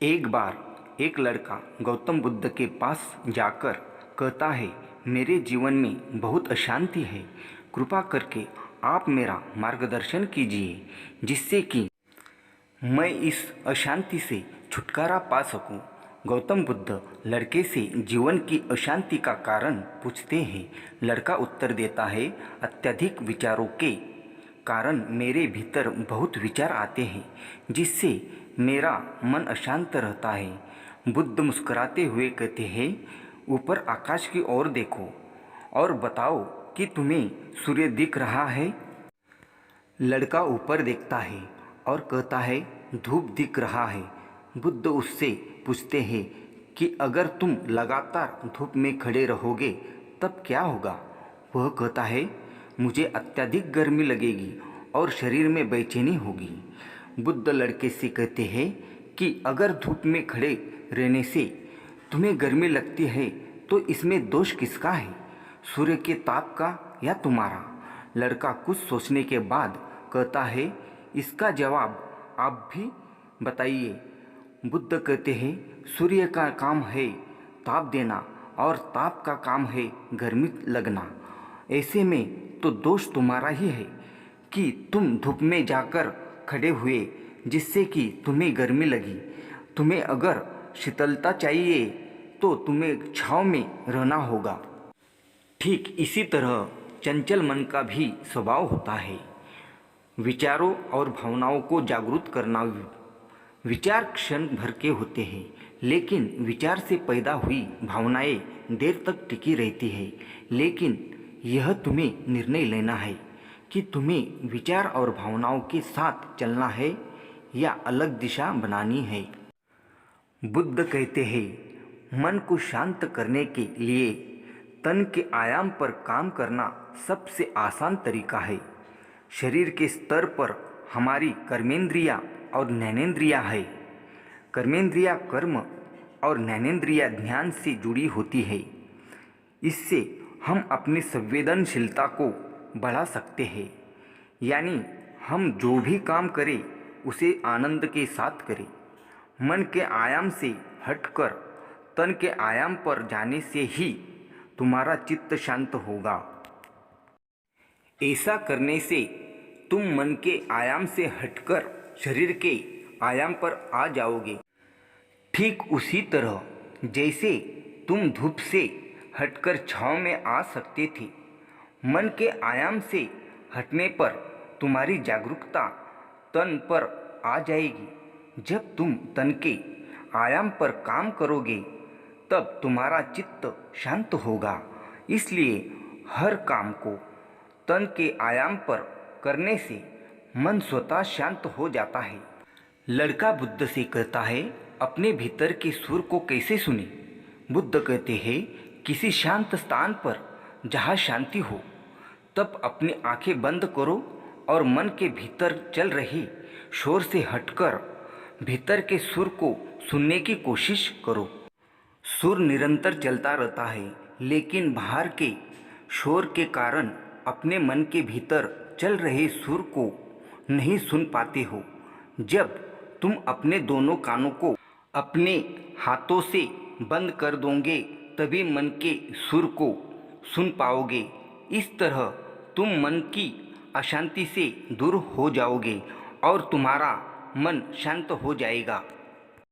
एक बार एक लड़का गौतम बुद्ध के पास जाकर कहता है, मेरे जीवन में बहुत अशांति है, कृपा करके आप मेरा मार्गदर्शन कीजिए जिससे कि मैं इस अशांति से छुटकारा पा सकूं। गौतम बुद्ध लड़के से जीवन की अशांति का कारण पूछते हैं। लड़का उत्तर देता है, अत्यधिक विचारों के कारण मेरे भीतर बहुत विचार आते हैं जिससे मेरा मन अशांत रहता है। बुद्ध मुस्कुराते हुए कहते हैं, ऊपर आकाश की ओर देखो और बताओ कि तुम्हें सूर्य दिख रहा है। लड़का ऊपर देखता है और कहता है, धूप दिख रहा है। बुद्ध उससे पूछते हैं कि अगर तुम लगातार धूप में खड़े रहोगे तब क्या होगा। वह कहता है, मुझे अत्यधिक गर्मी लगेगी और शरीर में बेचैनी होगी। बुद्ध लड़के से कहते हैं कि अगर धूप में खड़े रहने से तुम्हें गर्मी लगती है तो इसमें दोष किसका है, सूर्य के ताप का या तुम्हारा। लड़का कुछ सोचने के बाद कहता है, इसका जवाब आप भी बताइए। बुद्ध कहते हैं, सूर्य का काम है ताप देना और ताप का काम है गर्मी लगना। ऐसे में तो दोष तुम्हारा ही है कि तुम धूप में जाकर खड़े हुए जिससे कि तुम्हें गर्मी लगी। तुम्हें अगर शीतलता चाहिए तो तुम्हें छाँव में रहना होगा। ठीक इसी तरह चंचल मन का भी स्वभाव होता है। विचारों और भावनाओं को जागरूक करना। विचार क्षण भर के होते हैं, लेकिन विचार से पैदा हुई भावनाएं देर तक टिकी रहती है। लेकिन यह तुम्हें निर्णय लेना है कि तुम्हें विचार और भावनाओं के साथ चलना है या अलग दिशा बनानी है। बुद्ध कहते हैं, मन को शांत करने के लिए तन के आयाम पर काम करना सबसे आसान तरीका है। शरीर के स्तर पर हमारी कर्मेंद्रियां और ज्ञानेंद्रियां है। कर्मेंद्रियां कर्म और ज्ञानेंद्रियां ध्यान से जुड़ी होती है। इससे हम अपनी संवेदनशीलता को बढ़ा सकते हैं, यानी हम जो भी काम करें उसे आनंद के साथ करें। मन के आयाम से हटकर तन के आयाम पर जाने से ही तुम्हारा चित्त शांत होगा। ऐसा करने से तुम मन के आयाम से हटकर शरीर के आयाम पर आ जाओगे। ठीक उसी तरह जैसे तुम धूप से हटकर छाँव में आ सकते थे, मन के आयाम से हटने पर तुम्हारी जागरूकता तन पर आ जाएगी। जब तुम तन के आयाम पर काम करोगे तब तुम्हारा चित्त शांत होगा। इसलिए हर काम को तन के आयाम पर करने से मन स्वतः शांत हो जाता है। लड़का बुद्ध से कहता है, अपने भीतर के सुर को कैसे सुने। बुद्ध कहते हैं, किसी शांत स्थान पर जहाँ शांति हो तब अपनी आंखें बंद करो और मन के भीतर चल रहे शोर से हटकर भीतर के सुर को सुनने की कोशिश करो। सुर निरंतर चलता रहता है, लेकिन बाहर के शोर के कारण अपने मन के भीतर चल रहे सुर को नहीं सुन पाते हो। जब तुम अपने दोनों कानों को अपने हाथों से बंद कर दोगे तभी मन के सुर को सुन पाओगे। इस तरह तुम मन की अशांति से दूर हो जाओगे और तुम्हारा मन शांत हो जाएगा।